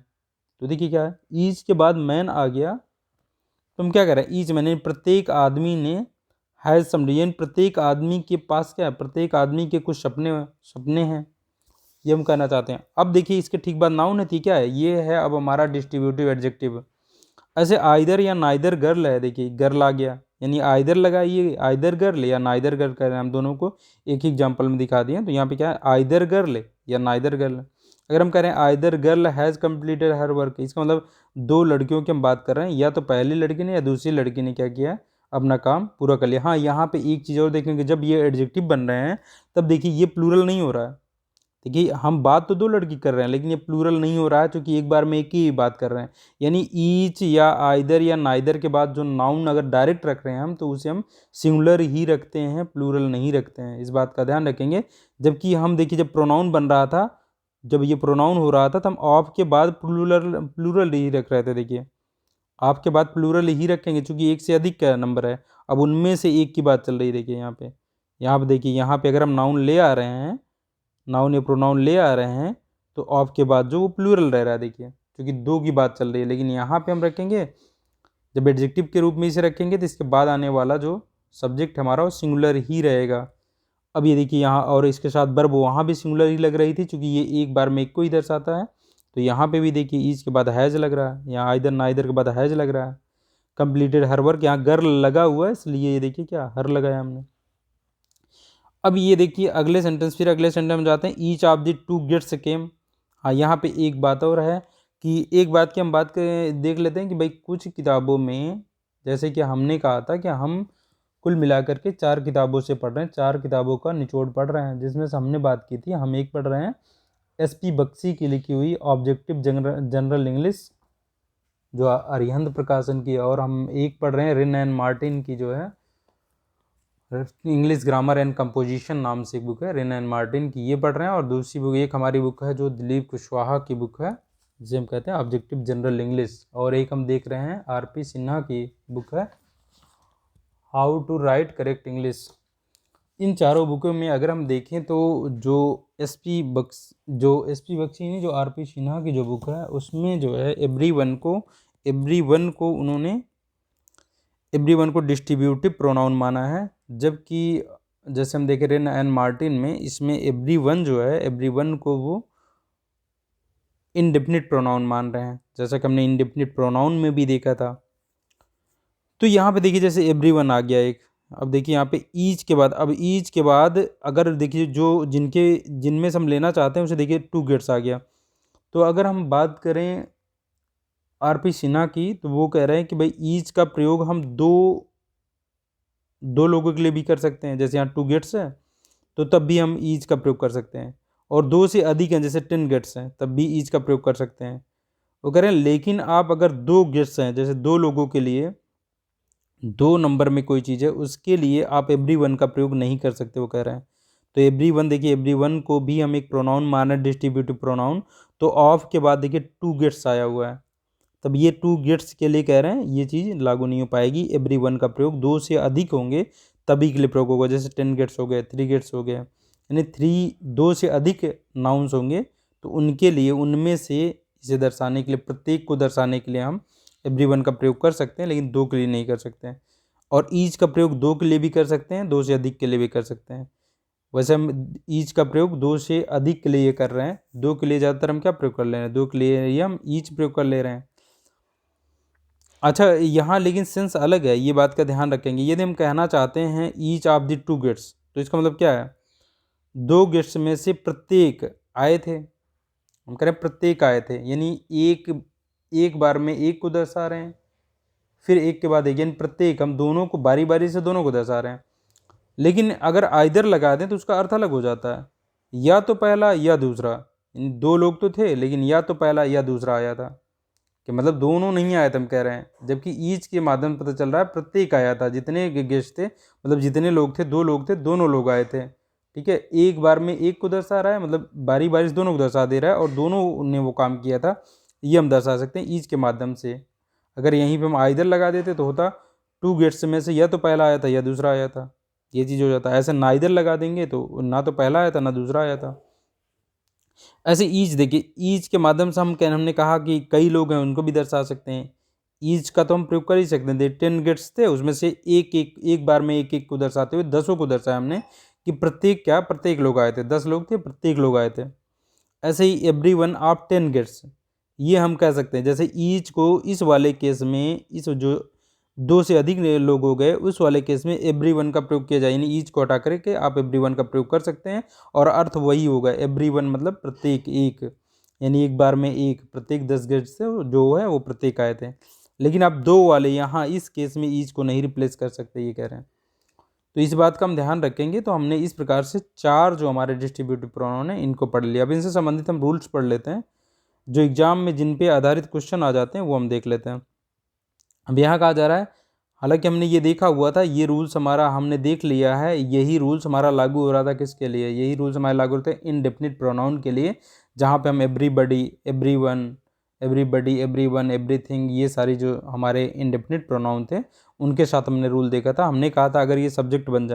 तो देखिए क्या है, ईच के बाद मैन आ गया, तो हम क्या कह रहे हैं, ईच मैन, प्रत्येक आदमी ने, हैज सम, यानी प्रत्येक आदमी के पास क्या है, प्रत्येक आदमी के कुछ सपने सपने हैं, ये हम कहना चाहते हैं। अब देखिए इसके ठीक बाद नाउन है, क्या है, ये है अब हमारा डिस्ट्रीब्यूटिव एडजेक्टिव। ऐसे आइदर या नाइदर गर्ल है, देखिए गर्ल आ गया, यानी आइदर लगाइए, आइदर गर्ल या नाइदर गर्ल कर रहे हैं, हम दोनों को एक ही एग्जाम्पल में दिखा दिए। तो यहाँ पे क्या है, आइदर गर्ल या नाइदर गर्ल। अगर हम कह रहे हैं either girl has completed her work, इसका मतलब दो लड़कियों की हम बात कर रहे हैं, या तो पहली लड़की ने या दूसरी लड़की ने क्या किया है, अपना काम पूरा कर लिया। हाँ, यहाँ पे एक चीज़ और देखेंगे, जब ये एडजेक्टिव बन रहे हैं तब देखिए ये प्लूरल नहीं हो रहा है। देखिए हम बात तो दो लड़की कर रहे हैं, लेकिन ये प्लूरल नहीं हो रहा है, क्योंकि एक बार में एक ही बात कर रहे हैं। यानी ईच या आइदर या नाइदर के बाद जो नाउन अगर डायरेक्ट रख रहे हैं हम, तो उसे हम सिंगुलर ही रखते हैं, प्लूरल नहीं रखते हैं, इस बात का ध्यान रखेंगे। जबकि हम देखिए जब प्रोनाउन बन रहा था, जब ये प्रोनाउन हो रहा था, तो हम ऑफ के बाद प्लूरल ही रख रहे थे। देखिए ऑफ के बाद प्लूरल ही रखेंगे, चूंकि एक से अधिक का नंबर है, अब उनमें से एक की बात चल रही है। देखिए यहाँ पे देखिए, यहाँ पे अगर हम नाउन ले आ रहे हैं, नाउन या प्रोनाउन ले आ रहे हैं, तो ऑफ के बाद जो वो प्लूरल रह रहा है, देखिए क्योंकि दो की बात चल रही है। लेकिन यहाँ पे हम रखेंगे, जब एडजेक्टिव के रूप में इसे रखेंगे, तो इसके बाद आने वाला जो सब्जेक्ट हमारा वो सिंगुलर ही रहेगा। अब ये देखिए यहाँ, और इसके साथ वर्ब वहाँ भी सिंगुलर ही लग रही थी, क्योंकि ये एक बार में एक को ही दर्शाता है। तो यहाँ पे भी देखिए ईच के बाद हैज़ लग रहा है, यहाँ आइदर नाइदर के बाद हैज़ लग रहा है। कंप्लीटेड हर वर्क, यहाँ गर्ल लगा हुआ है, इसलिए ये देखिए क्या हर लगाया हमने। अब ये देखिए अगले सेंटेंस, फिर अगले सेंटेंस में जाते हैं, each of the two gets came. हाँ, यहाँ पे एक बात और है, कि एक बात की हम बात कर देख लेते हैं कि भाई कुछ किताबों में, जैसे कि हमने कहा था कि हम कुल मिलाकर के 4 किताबों से पढ़ रहे हैं, 4 किताबों का निचोड़ पढ़ रहे हैं, जिसमें से हमने बात की थी, हम एक पढ़ रहे हैं SP बख्शी की लिखी हुई ऑब्जेक्टिव जनरल इंग्लिश, जो अरिहंत प्रकाशन की है, और हम एक पढ़ रहे हैं रिन एंड मार्टिन की, जो है इंग्लिश ग्रामर एंड कंपोजिशन नाम से एक बुक है, रिन एंड मार्टिन की, ये पढ़ रहे हैं। और दूसरी बुक एक हमारी बुक है जो दिलीप कुशवाहा की बुक है, जिसे हम कहते हैं ऑब्जेक्टिव जनरल इंग्लिश। और एक हम देख रहे हैं RP सिन्हा की बुक है, how to write correct English. इन चारों बुकों में अगर हम देखें तो जो SP बख्शी नहीं, जो RP सिन्हा की जो बुक है, उसमें जो है एवरीवन को एवरीवन को उन्होंने एवरीवन को डिस्ट्रीब्यूटिव प्रोनाउन माना है, जबकि जैसे हम देख रहे हैं एन मार्टिन में, इसमें एवरीवन जो है, एवरीवन को वो इंडेफिनिट प्रोनाउन मान रहे हैं, जैसा कि हमने इंडेफिनिट प्रोनाउन में भी देखा था। तो यहाँ पे देखिए जैसे एवरीवन आ गया एक, अब देखिए यहाँ पे ईच के बाद, अब ईच के बाद अगर देखिए जो जिनमें से हम लेना चाहते हैं उसे देखिए टू गेट्स आ गया। तो अगर हम बात करें आरपी सिन्हा की, तो वो कह रहे हैं कि भाई ईच का प्रयोग हम दो लोगों के लिए भी कर सकते हैं, जैसे यहाँ टू गेट्स है तो तब भी हम ईच का प्रयोग कर सकते हैं, और दो से अधिक हैं जैसे 10 गेट्स हैं तब भी ईच का प्रयोग कर सकते हैं। वो कह रहे हैं लेकिन आप अगर 2 गेट्स हैं, जैसे 2 लोगों के लिए 2 नंबर में कोई चीज़ है, उसके लिए आप एवरीवन का प्रयोग नहीं कर सकते, वो कह रहे हैं। तो एवरीवन देखिए, एवरीवन को भी हम एक प्रोनाउन माना, डिस्ट्रीब्यूटिव प्रोनाउन, तो ऑफ के बाद देखिए 2 गेट्स आया हुआ है, तब ये 2 गेट्स के लिए कह रहे हैं ये चीज़ लागू नहीं हो पाएगी। एवरीवन का प्रयोग 2 से अधिक होंगे तभी के लिए प्रयोग होगा, जैसे 10 गेट्स हो गए, 3 गेट्स हो गए, यानी 2 से अधिक नाउन्स होंगे तो उनके लिए, उनमें से इसे दर्शाने के लिए, प्रत्येक को दर्शाने के लिए हम एवरीवन का प्रयोग कर सकते हैं, लेकिन 2 के लिए नहीं कर सकते हैं। और ईच का प्रयोग 2 के लिए भी कर सकते हैं, 2 से अधिक के लिए भी कर सकते हैं। वैसे हम ईच का प्रयोग 2 से अधिक के लिए कर रहे हैं, 2 के लिए ज़्यादातर हम क्या प्रयोग कर ले रहे हैं, 2 के लिए ये हम ईच प्रयोग कर ले रहे हैं। अच्छा, यहाँ लेकिन सेंस अलग है, ये बात का ध्यान रखेंगे। यदि हम कहना चाहते हैं ईच ऑफ द 2 गेट्स, तो इसका मतलब क्या है, 2 गेट्स में से प्रत्येक आए थे, हम कह रहे हैं प्रत्येक आए थे, यानी एक बार में एक को दर्शा रहे हैं, फिर एक के बाद एक, यानी प्रत्येक, हम दोनों को बारी बारी से दोनों को दर्शा रहे हैं। लेकिन अगर आइदर लगा दें तो उसका अर्थ अलग हो जाता है, या तो पहला या दूसरा, यानी 2 लोग तो थे लेकिन या तो पहला या दूसरा आया था, कि मतलब दोनों नहीं आए थे हम कह रहे हैं, जबकि ईच के माध्यम से पता चल रहा है प्रत्येक आया था, जितने गेस्ट थे, मतलब जितने लोग थे, 2 लोग थे, दोनों लोग आए थे। ठीक है, एक बार में एक को दर्शा रहा है, मतलब बारी बारी से दोनों को दर्शा दे रहा है, और दोनों ने वो काम किया था, ये हम दर्शा सकते हैं ईच के माध्यम से। अगर यहीं पे हम आइदर लगा देते तो होता 2 गेट्स में से या तो पहला आया था या दूसरा आया था, ये चीज़ हो जाता है। ऐसे नाइदर लगा देंगे तो ना तो पहला आया था ना दूसरा आया था। ऐसे ईच देखिए, ईच के माध्यम से हमने कहा कि कई लोग हैं उनको भी दर्शा सकते हैं, ईच का तो हम प्रयोग कर ही सकते हैं। 10 गेट्स थे, उसमें से एक बार में एक को दर्शाते हुए 10 को दर्शाया हमने, कि प्रत्येक लोग आए थे, 10 लोग थे, प्रत्येक लोग आए थे। ऐसे ही एवरीवन ऑफ 10 गेट्स, ये हम कह सकते हैं। जैसे ईच को इस वाले केस में, इस जो 2 से अधिक लोग हो गए उस वाले केस में एवरीवन का प्रयोग किया जाए, यानी ईच को हटा करके आप एवरीवन का प्रयोग कर सकते हैं, और अर्थ वही होगा, एवरीवन मतलब प्रत्येक एक, यानी एक बार में एक, प्रत्येक 10 गेट से जो है वो प्रत्येक आए थे। लेकिन आप 2 वाले यहाँ इस केस में ईच को नहीं रिप्लेस कर सकते, ये कह रहे हैं। तो इस बात का हम ध्यान रखेंगे। तो हमने इस प्रकार से 4 जो हमारे डिस्ट्रीब्यूटिव प्रोनाउन है इनको पढ़ लिया। अब इनसे संबंधित हम रूल्स पढ़ लेते हैं, जो एग्जाम में जिन पे आधारित क्वेश्चन आ जाते हैं वो हम देख लेते हैं। अब यहाँ कहा जा रहा है, हालांकि हमने ये देखा हुआ था, ये रूल्स हमारा हमने देख लिया है, यही रूल्स हमारा लागू हो रहा था किसके लिए, यही रूल्स हमारे लागू होते हैं इनडेफिनिट प्रोनाउन के लिए, जहाँ पे हम एवरीबडी, एवरीवन, एवरीवन, एवरीथिंग, ये सारी जो हमारे इनडेफिनिट प्रोनाउन थे उनके साथ हमने रूल देखा था। हमने कहा था अगर ये सब्जेक्ट बन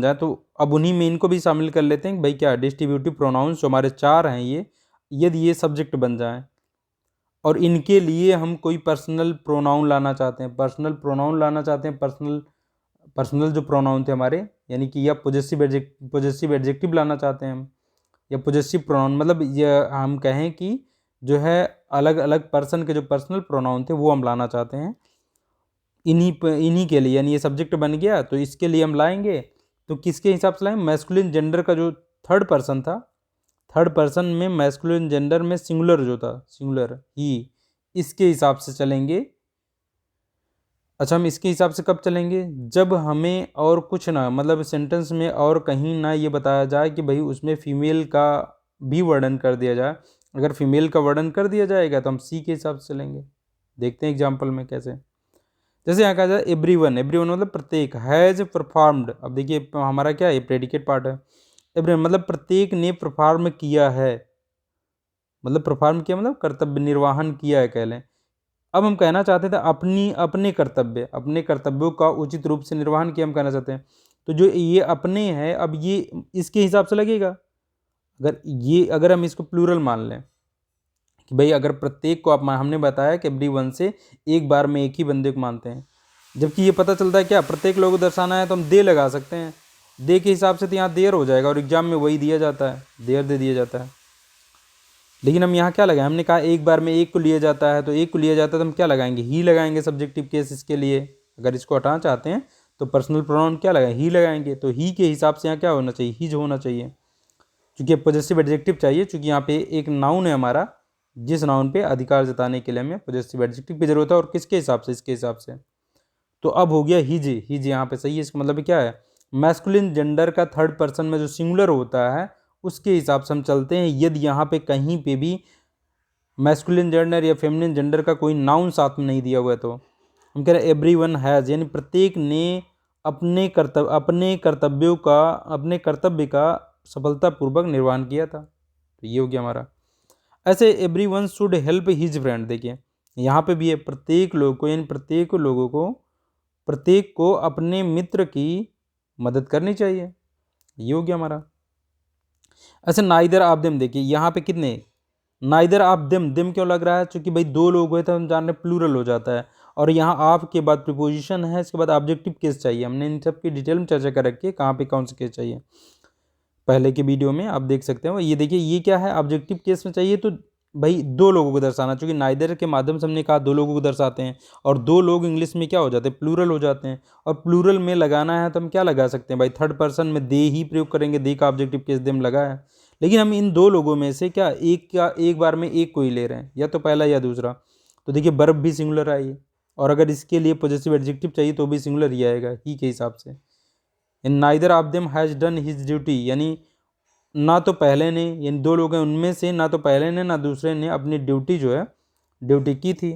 जाए, तो अब उन्हीं में इनको भी शामिल कर लेते हैं कि भाई क्या डिस्ट्रीब्यूटिव प्रोनाउंस जो हमारे 4 हैं, ये यदि ये सब्जेक्ट बन जाए और इनके लिए हम कोई पर्सनल प्रोनाउन लाना चाहते हैं, पर्सनल जो प्रोनाउन थे हमारे, यानी कि या पॉजेसिव एडजेक्टिव लाना चाहते हैं हम, या पॉजेसिव प्रोनाउन, मतलब ये हम कहें कि जो है अलग अलग पर्सन के जो पर्सनल प्रोनाउन थे वो हम लाना चाहते हैं, इन्हीं के लिए, यानी ये सब्जेक्ट बन गया तो इसके लिए हम लाएंगे। तो किसके हिसाब से लाएंगे, मैस्कुलिन जेंडर का जो थर्ड पर्सन था, थर्ड पर्सन में मैस्कुलिन जेंडर में सिंगुलर जो था, सिंगुलर ही, इसके हिसाब से चलेंगे। अच्छा, हम इसके हिसाब से कब चलेंगे, जब हमें और कुछ ना, मतलब सेंटेंस में और कहीं ना ये बताया जाए कि भाई उसमें फीमेल का भी वर्णन कर दिया जाए। अगर फीमेल का वर्णन कर दिया जाएगा तो हम सी के हिसाब से चलेंगे। देखते हैं एग्जाम्पल में कैसे। जैसे यहाँ कहा जाए एवरीवन, एवरीवन मतलब प्रत्येक, हैज़ परफॉर्म्ड, अब देखिए हमारा क्या है, प्रेडिकेट पार्ट है। एवरीवन मतलब प्रत्येक ने परफॉर्म किया है, मतलब परफॉर्म किया मतलब कर्तव्य निर्वाहन किया है कह लें। अब हम कहना चाहते थे अपने कर्तव्यों का उचित रूप से निर्वहन किया, हम कहना चाहते हैं। तो जो ये अपने हैं, अब ये इसके हिसाब से लगेगा। अगर हम इसको प्लूरल मान लें कि भाई अगर प्रत्येक को आप हमने बताया कि एवरीवन से एक बार में एक ही बंदे को मानते हैं, जबकि ये पता चलता है क्या प्रत्येक लोगों को दर्शाना है तो हम दे लगा सकते हैं, दे के हिसाब से तो यहाँ देर हो जाएगा और एग्जाम में वही दिया जाता है, देर दे दिया जाता है। लेकिन हम यहाँ क्या लगाएं, हमने कहा एक बार में एक को लिया जाता है, तो एक को लिया जाता है तो हम क्या लगाएंगे, ही लगाएंगे सब्जेक्टिव केस इसके लिए। अगर इसको हटाना चाहते हैं तो पर्सनल प्रोनाउन क्या लगाएं, ही लगाएंगे, तो ही के हिसाब से यहाँ क्या होना चाहिए, हीज होना चाहिए, क्योंकि पॉजेसिव एडजेक्टिव चाहिए, क्योंकि यहाँ पे एक नाउन है हमारा, जिस नाउन पे अधिकार जताने के लिए हमें पॉजेसिव एडजेक्टिव की जरूरत है, और किसके हिसाब से, इसके हिसाब से। तो अब हो गया हिज, हिज यहाँ पे सही है, इसका मतलब क्या है, मैस्कुलिन जेंडर का थर्ड पर्सन में जो सिंगुलर होता है उसके हिसाब से हम चलते हैं। यदि यहाँ पे कहीं पे भी मैस्कुलिन जेंडर या फेमिनिन जेंडर का कोई नाउन साथ में नहीं दिया हुआ है तो हम कह रहे हैं एवरीवन हैज़, यानी प्रत्येक ने अपने कर्तव्य का सफलतापूर्वक निर्वहन किया था, तो ये हो गया हमारा। ऐसे everyone should help his friend, देखिए यहाँ पे भी है, प्रत्येक लोग को, यानी प्रत्येक को अपने मित्र की मदद करनी चाहिए, ये हो गया हमारा। ऐसे नाइदर ऑफ देम, देखिए यहाँ पे कितने, नाइदर ऑफ देम, देम क्यों लग रहा है, क्योंकि भाई दो लोग हुए तो हम जान रहे प्लूरल हो जाता है, और यहाँ आप के बाद प्रीपोजिशन है, इसके बाद ऑब्जेक्टिव केस चाहिए। हमने इन सब की डिटेल में चर्चा कर रखी है, कहाँ पे कौन सा केस चाहिए, पहले के वीडियो में आप देख सकते हो। ये देखिए ये क्या है, ऑब्जेक्टिव केस में चाहिए तो भाई दो लोगों को दर्शाना, क्योंकि नाइदर के माध्यम से हमने कहा दो लोगों को दर्शाते हैं, और दो लोग इंग्लिश में क्या हो जाते हैं, प्लूरल हो जाते हैं, और प्लूरल में लगाना है तो हम क्या लगा सकते हैं भाई, थर्ड पर्सन में दे ही प्रयोग करेंगे, दे का ऑब्जेक्टिव केस देम लगा है। लेकिन हम इन दो लोगों में से क्या एक बार में एक को ही ले रहे हैं, या तो पहला या दूसरा, तो देखिए वर्ब भी सिंगुलर आई, और अगर इसके लिए पॉजिटिव एडजेक्टिव चाहिए तो भी सिंगुलर ही आएगा ही के हिसाब से। In neither of them has done his duty, यानी ना तो पहले ने, यानी दो लोग हैं उनमें से ना तो पहले ने ना दूसरे ने अपनी ड्यूटी जो है ड्यूटी की थी,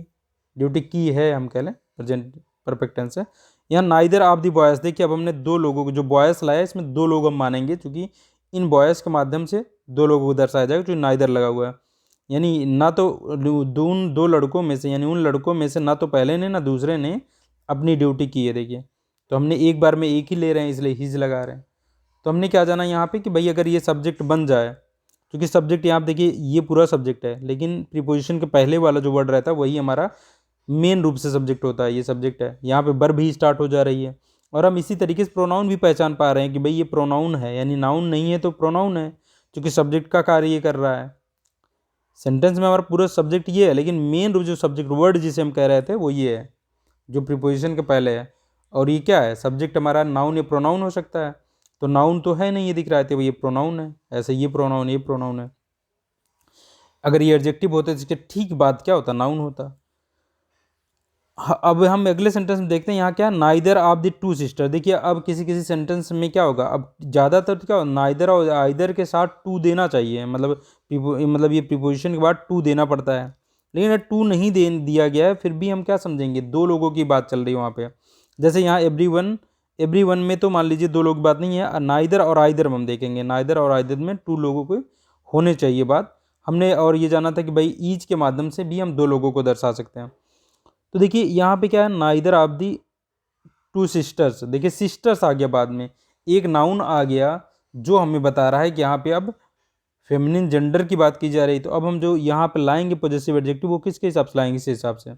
ड्यूटी की है, हम कह लें प्रेजेंट परफेक्ट टेंस है। यहाँ नाइदर ऑफ द बॉयज़, देखिए अब हमने दो लोगों को, जो बॉयज़ लाया इसमें दो लोग हम मानेंगे, क्योंकि इन बॉयज़ के माध्यम से दो लोगों को दर्शाया जाएगा, जो नाइदर लगा हुआ है, यानी ना तो दो लड़कों में से, यानी उन लड़कों में से ना तो पहले ने ना दूसरे ने अपनी ड्यूटी की है। देखिए तो हमने एक बार में एक ही ले रहे हैं, इसलिए हिज लगा रहे हैं। तो हमने क्या जाना यहाँ पे कि भाई अगर ये सब्जेक्ट बन जाए, क्योंकि सब्जेक्ट यहाँ देखिए ये पूरा सब्जेक्ट है, लेकिन प्रीपोजिशन के पहले वाला जो वर्ड रहता है वही हमारा मेन रूप से सब्जेक्ट होता है, ये सब्जेक्ट है, यहाँ पे वर्ब भी स्टार्ट हो जा रही है। और हम इसी तरीके से प्रोनाउन भी पहचान पा रहे हैं कि भाई ये प्रोनाउन है, यानी नाउन नहीं है तो प्रोनाउन है, क्योंकि सब्जेक्ट का कार्य ये कर रहा है। सेंटेंस में हमारा पूरा सब्जेक्ट ये है, लेकिन मेन रूप जो सब्जेक्ट वर्ड जिसे हम कह रहे थे वो ये है जो प्रीपोजिशन के पहले है। और ये क्या है, सब्जेक्ट हमारा नाउन या प्रोनाउन हो सकता है, तो नाउन तो है नहीं, ये दिख रहा है तो ये प्रोनाउन है, ऐसे ये प्रोनाउन है। अगर ये एडजेक्टिव होते तो इसके ठीक बाद क्या होता, नाउन होता। अब हम अगले सेंटेंस में देखते हैं, यहाँ क्या, neither of the to sister. देखिए अब किसी किसी सेंटेंस में क्या होगा, अब ज़्यादातर क्या होगा, नाइदर और आइदर के साथ टू देना चाहिए, मतलब ये प्रीपोजिशन के बाद टू देना पड़ता है, लेकिन टू नहीं दिया गया है, फिर भी हम क्या समझेंगे, दो लोगों की बात चल रही है वहाँ पे। जैसे यहाँ एवरीवन में तो मान लीजिए दो लोग बात नहीं है, नाइदर और आइदर में हम देखेंगे, नाइदर और आइदर में टू लोगों को होने चाहिए बात हमने, और ये जाना था कि भाई ईच के माध्यम से भी हम दो लोगों को दर्शा सकते हैं। तो देखिए यहाँ पे क्या है, neither of the two sisters, देखिए सिस्टर्स आ गया बाद में, एक नाउन आ गया जो हमें बता रहा है कि यहाँ पे अब फेमिनिन जेंडर की बात की जा रही। तो अब हम जो यहाँ पे लाएंगे पॉजिटिव एडजेक्टिव वो किसके हिसाब से लाएंगे, इस हिसाब से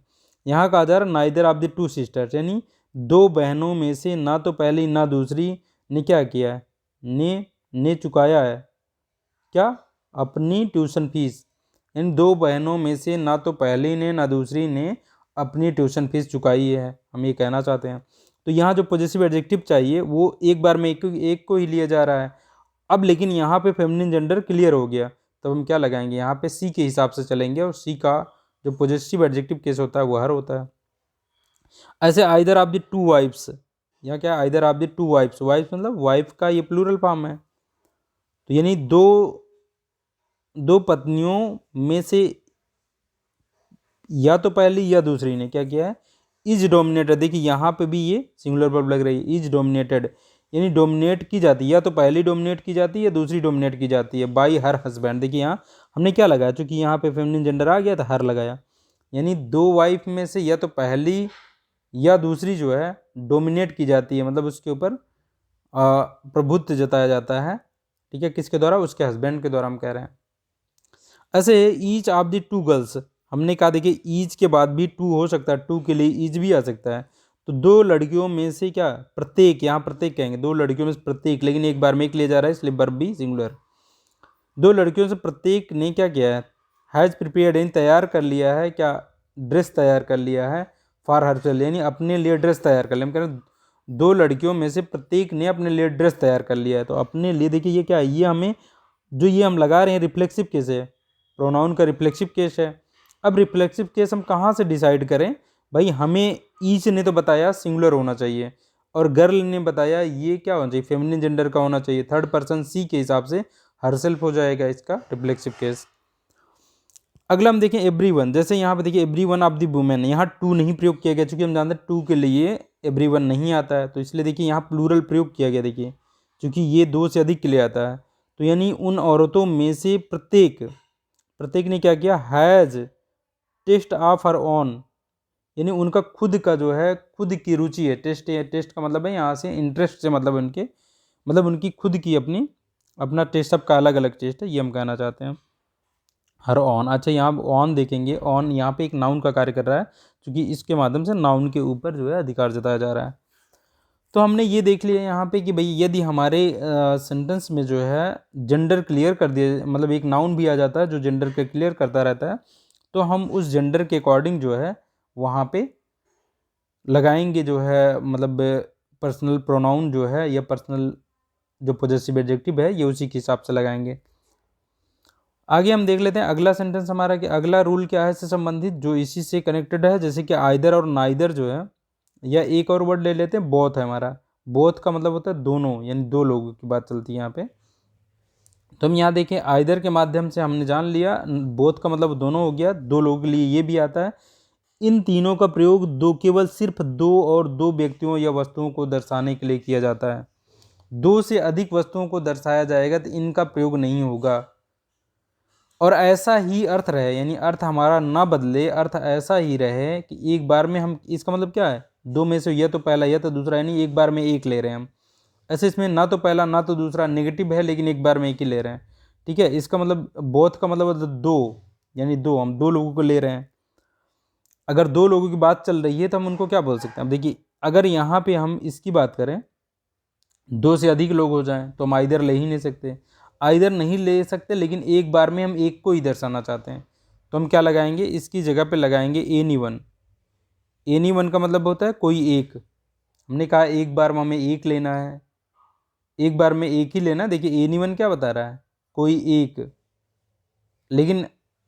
यहाँ कहा जा रहा है neither of the two sisters, यानी दो बहनों में से ना तो पहली ना दूसरी ने क्या किया है, ने चुकाया है क्या, अपनी ट्यूशन फीस। इन दो बहनों में से ना तो पहली ने ना दूसरी ने अपनी ट्यूशन फीस चुकाई है, हम ये कहना चाहते हैं। तो यहाँ जो पॉजिटिव एडजेक्टिव चाहिए वो एक बार में एक को ही लिया जा रहा है। अब लेकिन यहाँ पे फेमिनिन जेंडर क्लियर हो गया, तब हम क्या लगाएंगे, यहाँ पे सी के हिसाब से चलेंगे, और सी का जो पॉजिटिव एडजेक्टिव केस होता है वो हर होता है। ऐसे either of the two wifes, यहाँ क्या, either of the two wifes, wife मतलब वाइफ का ये प्लूरल फॉर्म है, तो यानी दो पत्नियों में से या तो पहली या दूसरी ने क्या किया है, इज डोमिनेटेड। देखिए यहाँ पे भी ये सिंगुलर वर्ब लग रही है, इज डोमिनेटेड, यानी डोमिनेट की जाती है, या तो पहली डोमिनेट की जाती है या दूसरी डोमिनेट की जाती है बाई हर हस्बैंड। देखिए यहाँ हमने क्या लगाया, चूंकि यहाँ पे फेमिनिन जेंडर आ गया था हर लगाया, यानी दो वाइफ में से या तो पहली या दूसरी जो है डोमिनेट की जाती है, मतलब उसके ऊपर प्रभुत्व जताया जाता है, ठीक है, किसके द्वारा, उसके हस्बैंड के द्वारा हम कह रहे हैं। ऐसे each of the to girls, हमने कहा देखिए ईच के बाद भी टू हो सकता है, टू के लिए ईच भी आ सकता है। तो दो लड़कियों में से क्या, प्रत्येक, यहाँ प्रत्येक कहेंगे, दो लड़कियों में से प्रत्येक, लेकिन एक बार में एक ले जा रहा है इसलिए वर्ब भी सिंगुलर। दो लड़कियों से प्रत्येक ने क्या किया है, हैज़ प्रिपेयर्ड, इन तैयार कर लिया है, क्या ड्रेस तैयार कर लिया है, फॉर हरसेल्फ, यानी अपने लिए ड्रेस तैयार कर लिया। हम कह रहे हैं दो लड़कियों में से प्रत्येक ने अपने लिए ड्रेस तैयार कर लिया है। तो अपने लिए देखिए ये क्या है, ये हमें जो ये हम लगा रहे हैं रिफ्लेक्सिव केस है, प्रोनाउन का रिफ्लेक्सिव केस है। अब रिफ्लेक्सिव केस हम कहाँ से डिसाइड करें भाई, हमें ईच ने तो बताया सिंगुलर होना चाहिए, और गर्ल ने बताया ये क्या होना चाहिए, फेमिनिन जेंडर का होना चाहिए। थर्ड पर्सन सी के हिसाब से हरसेल्फ हो जाएगा इसका रिफ्लेक्सिव केस। अगला हम देखें एवरीवन, जैसे यहाँ पे देखिए एवरीवन ऑफ द वुमेन, यहाँ टू नहीं प्रयोग किया गया, क्योंकि हम जानते हैं टू के लिए एवरीवन नहीं आता है, तो इसलिए देखिए यहाँ प्लूरल प्रयोग किया गया। देखिए क्योंकि ये दो से अधिक के लिए आता है, तो यानी उन औरतों में से प्रत्येक, प्रत्येक ने क्या किया, has taste of her own, यानी उनका खुद का जो है, खुद की रुचि है, टेस्ट है, टेस्ट का मतलब है यहाँ से इंटरेस्ट से, मतलब उनके, मतलब उनकी खुद की अपनी, अपना टेस्ट, सबका अलग अलग टेस्ट है, ये हम कहना चाहते हैं। हर ऑन, अच्छा यहाँ ऑन देखेंगे, ऑन यहाँ पे एक नाउन का कार्य कर रहा है, क्योंकि इसके माध्यम से नाउन के ऊपर जो है अधिकार जताया जा रहा है। तो हमने ये देख लिया यहाँ पे कि भाई यदि हमारे सेंटेंस में जो है जेंडर क्लियर कर दिया, मतलब एक नाउन भी आ जाता है जो जेंडर के क्लियर करता रहता है, तो हम उस जेंडर के अकॉर्डिंग जो है वहाँ पे लगाएंगे जो है, मतलब पर्सनल प्रोनाउन जो है, या पर्सनल जो पॉजेसिव एडजेक्टिव है, ये उसी के हिसाब से लगाएंगे। आगे हम देख लेते हैं अगला सेंटेंस हमारा, कि अगला रूल क्या है इससे संबंधित, जो इसी से कनेक्टेड है, जैसे कि आइदर और नाइदर जो है, या एक और वर्ड ले लेते हैं बोथ है हमारा। बोथ का मतलब होता है दोनों, यानी दो लोगों की बात चलती है यहाँ पे। तो हम यहाँ देखें आइदर के माध्यम से हमने जान लिया, बोथ का मतलब दोनों हो गया, दो लोगों के लिए ये भी आता है। इन तीनों का प्रयोग दो, केवल सिर्फ दो और दो व्यक्तियों या वस्तुओं को दर्शाने के लिए किया जाता है। दो से अधिक वस्तुओं को दर्शाया जाएगा तो इनका प्रयोग नहीं होगा, और ऐसा ही अर्थ रहे, यानी अर्थ हमारा ना बदले, अर्थ ऐसा ही रहे कि एक बार में हम, इसका मतलब क्या है, दो में से या तो पहला या तो दूसरा, यानी एक बार में एक ले रहे हैं हम। ऐसे इसमें ना तो पहला ना तो दूसरा, नेगेटिव है, लेकिन एक बार में एक ही ले रहे हैं। ठीक है, इसका मतलब बोथ का मतलब होता है दो, यानी दो, हम दो लोगों को ले रहे हैं। अगर दो लोगों की बात चल रही है तो हम उनको क्या बोल सकते हैं, अब देखिए अगर यहाँ पे हम इसकी बात करें, दो से अधिक लोग हो जाएं तो हम आइदर ले ही नहीं सकते, आइदर नहीं ले सकते, लेकिन एक बार में हम एक को ही दर्शाना चाहते हैं, तो हम क्या लगाएंगे, इसकी जगह पे लगाएंगे एनी वन। एनी वन का मतलब होता है कोई एक। हमने कहा एक बार में हमें एक लेना है, एक बार में एक ही लेना है। देखिए एनी वन क्या बता रहा है, कोई एक, लेकिन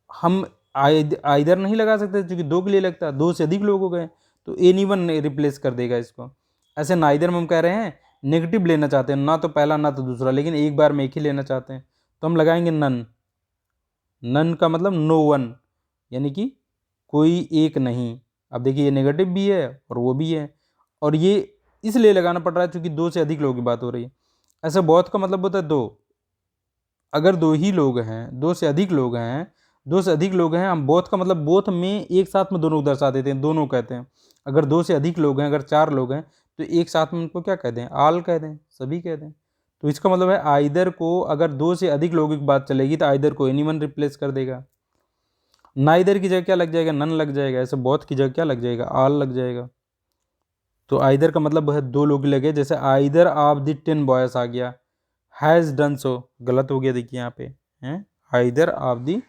हम आइदर नहीं लगा सकते क्योंकि दो के लिए लगता है, दो से अधिक लोग हो गए, तो एनी वन रिप्लेस कर देगा इसको। ऐसे नाइदर में हम कह रहे हैं नेगेटिव लेना चाहते हैं, ना तो पहला ना तो दूसरा, लेकिन एक बार में एक ही लेना चाहते हैं, तो हम लगाएंगे नन। नन का मतलब नो वन, यानी कि कोई एक नहीं। अब देखिए ये नेगेटिव भी है और वो भी है, और ये इसलिए लगाना पड़ रहा है क्योंकि दो से अधिक लोगों की बात हो रही है। ऐसे बहुत का मतलब होता है दो, अगर दो ही लोग हैं, दो से अधिक लोग हैं, दो से अधिक लोग हैं, हम बोथ का मतलब बोथ में एक साथ में दोनों को दर्शा देते हैं, दोनों कहते हैं। अगर दो से अधिक लोग हैं, अगर चार लोग हैं, तो एक साथ में उनको क्या कह दें, आल कह दें, सभी कह दें। तो इसका मतलब है आइदर को, अगर दो से अधिक लोगों की बात चलेगी तो आइदर को एनीवन रिप्लेस कर देगा। नाइदर की जगह क्या लग जाएगा, नन लग जाएगा। ऐसे बोथ की जगह क्या लग जाएगा, आल लग जाएगा। तो आइदर का मतलब है दो लोग लगे, जैसे आइदर ऑफ द 10 बॉयज आ गया, हैज़ डन सो, गलत हो गया देखिए यहाँ पे, हैं either of the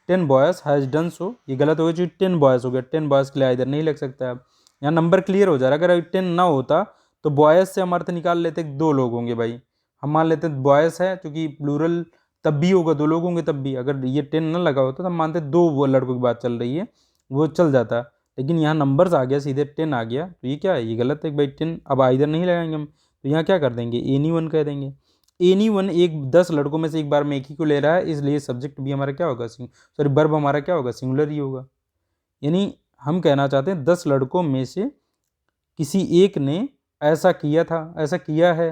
10 boys has done so, ये गलत हो गया क्योंकि 10 बॉयज हो गया, 10 बॉयज के लिए आइदर नहीं लग सकता। अब यहाँ नंबर क्लियर हो जा रहा है, अगर 10 ना होता तो बॉयज से हम अर्थ निकाल लेते दो लोग होंगे भाई, हम मान लेते बॉयज है क्योंकि प्लूरल तब भी होगा, दो लोग होंगे तब भी। अगर ये 10 ना लगा होता तो हम मानते दो वो लड़कों की बात चल रही है, वो चल जाता, लेकिन यहाँ नंबर्स आ गया, सीधे 10 आ गया, तो ये क्या है, ये गलत है भाई 10। अब आइदर नहीं लगाएंगे हम, तो यहाँ क्या कर देंगे, एनी वन कह देंगे। एनी वन एक 10 लड़कों में से एक बार में एक ही को ले रहा है, इसलिए सब्जेक्ट भी हमारा क्या होगा, सॉरी वर्ब हमारा क्या होगा, सिंगुलर ही होगा। यानी हम कहना चाहते हैं 10 लड़कों में से किसी एक ने ऐसा किया था, ऐसा किया है।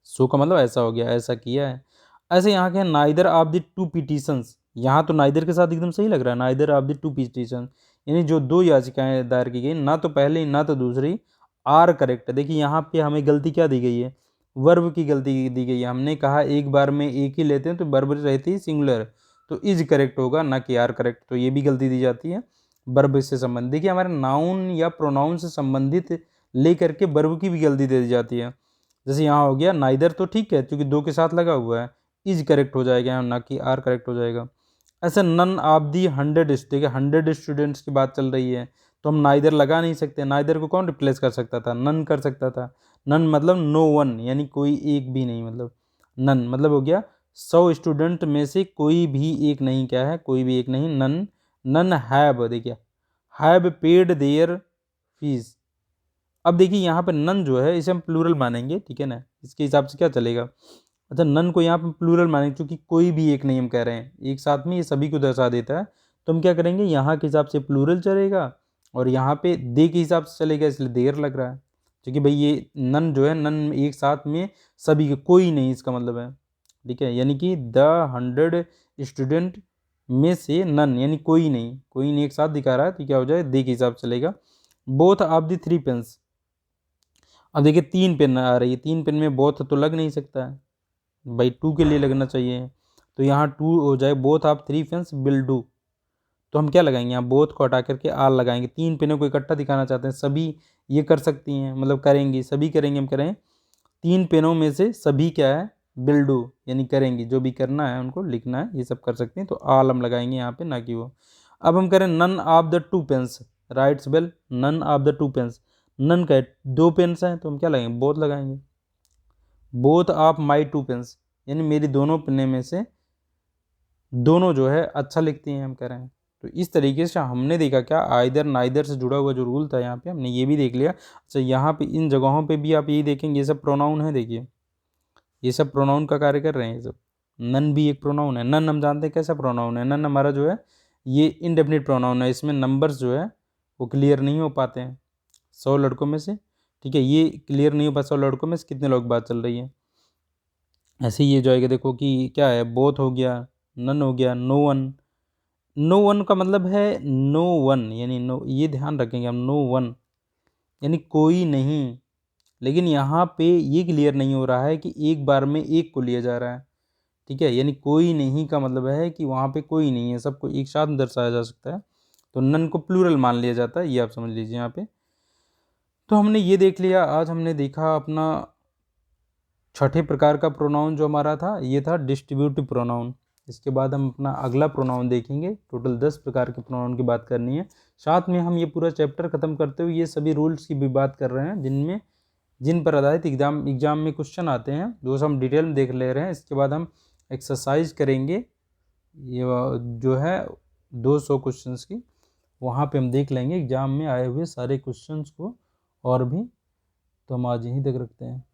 सो का मतलब ऐसा हो गया, ऐसा किया है। ऐसे यहाँ के neither of the to petitions, यहाँ तो नाइदर के साथ एकदम सही लग रहा है, neither of the to petition, यानी जो दो याचिकाएं दायर की गई, ना तो पहली ना तो दूसरी, आर करेक्ट। देखिए यहाँ पे हमें गलती क्या दी गई है, वर्ब की गलती दी गई है। हमने कहा एक बार में एक ही लेते हैं तो वर्ब रहती है सिंगुलर, तो इज करेक्ट होगा, ना कि आर करेक्ट। तो ये भी गलती दी जाती है वर्ब से संबंधित। देखिए हमारे नाउन या प्रोनाउन से संबंधित लेकर के वर्ब की भी गलती दे दी जाती है। जैसे यहाँ हो गया नाइदर, तो ठीक है क्योंकि दो के साथ लगा हुआ है, इज करेक्ट हो जाएगा यहाँ, ना कि आर करेक्ट हो जाएगा। ऐसे नन ऑफ दी 100, देखिए 100 स्टूडेंट्स की बात चल रही है तो हम नाइदर लगा नहीं सकते। नाइदर को कौन रिप्लेस कर सकता था? नन कर सकता था। नन मतलब नो वन, यानी कोई एक भी नहीं, मतलब नन मतलब हो गया 100 स्टूडेंट में से कोई भी एक नहीं, क्या है? कोई भी एक नहीं। नन नन हैव, देखिए हैव पेड देयर फीस। अब देखिए यहाँ पे नन जो है इसे हम प्लूरल मानेंगे, ठीक है ना, इसके हिसाब से क्या चलेगा? अच्छा नन को यहाँ पे प्लूरल मानेंगे क्योंकि कोई भी एक नहीं हम कह रहे हैं, एक साथ में ये सभी को दर्शा देता है। तो हम क्या करेंगे, यहाँ के हिसाब से प्लूरल चलेगा और यहाँ पे दे के हिसाब से चलेगा, इसलिए देर लग रहा है क्योंकि भाई ये नन जो है, नन एक साथ में सभी के, कोई नहीं इसका मतलब है, ठीक है। यानी कि द 100 स्टूडेंट में से नन यानी कोई नहीं, कोई नहीं एक साथ दिखा रहा है तो क्या हो जाए, दे के हिसाब से चलेगा। बोथ ऑफ द 3 पेन्स, अब देखिए 3 पेन आ रही है, 3 पेन में बोथ तो लग नहीं सकता है भाई, 2 के लिए लगना चाहिए। तो यहाँ 2 हो जाए, both of 3 pens will do. तो हम क्या लगाएंगे, यहाँ बोथ को हटा करके आल लगाएंगे। 3 पेनों को इकट्ठा दिखाना चाहते हैं, सभी ये कर सकती हैं, मतलब करेंगी, सभी करेंगे, हम करें 3 पेनों में से सभी क्या है, विल डू यानी करेंगी, जो भी करना है उनको लिखना है, ये सब कर सकती हैं। तो आल हम लगाएंगे यहाँ पे, ना कि वो। अब हम करें none of the 2 pens writes well, none of the 2 pens, none का 2 पेन्स हैं तो हम क्या लगाएंगे, बोथ लगाएंगे। बोथ ऑफ माई 2 पेन्स यानी मेरी दोनों पेने में से दोनों जो है अच्छा लिखती हैं, हम कह रहे हैं। तो इस तरीके से हमने देखा क्या, आइदर नाइदर से जुड़ा हुआ जो रूल था यहाँ पे हमने ये भी देख लिया। अच्छा यहाँ पे इन जगहों पे भी आप यही देखेंगे, ये सब प्रोनाउन है, देखिए ये सब प्रोनाउन का कार्य कर रहे हैं ये सब। नन भी एक प्रोनाउन है, नन हम जानते हैं कैसा प्रोनाउन है, नन हमारा जो है ये इनडेफिनिट प्रोनाउन है, इसमें नंबर्स जो है वो क्लियर नहीं हो पाते हैं 100 लड़कों में से, ठीक है, ये क्लियर नहीं हो पाता 100 लड़कों में से कितने लोग बात चल रही है। ऐसे ही ये जो है देखो कि क्या है, बोथ हो गया, नन हो गया, नो वन। नो वन का मतलब है नो वन, यानी नो, ये ध्यान रखेंगे हम, नो वन यानी कोई नहीं। लेकिन यहाँ पे ये क्लियर नहीं हो रहा है कि एक बार में एक को लिया जा रहा है, ठीक है, यानी कोई नहीं का मतलब है कि वहाँ पे कोई नहीं है, सबको एक साथ दर्शाया जा सकता है। तो नन को प्लूरल मान लिया जाता है, ये आप समझ लीजिए यहाँ पे। तो हमने ये देख लिया, आज हमने देखा अपना छठे प्रकार का प्रोनाउन जो हमारा था, ये था डिस्ट्रीब्यूटिव प्रोनाउन। इसके बाद हम अपना अगला प्रोनाउन देखेंगे, टोटल 10 प्रकार के प्रोनाउन की बात करनी है। साथ में हम ये पूरा चैप्टर खत्म करते हुए ये सभी रूल्स की भी बात कर रहे हैं जिन पर आधारित एग्जाम में क्वेश्चन आते हैं, जो हम डिटेल में देख ले रहे हैं। इसके बाद हम एक्सरसाइज करेंगे, ये जो है 200 क्वेश्चंस की, वहाँ पे हम देख लेंगे एग्जाम में आए हुए सारे क्वेश्चंस को और भी। तो हम आज यहीं तक रखते हैं।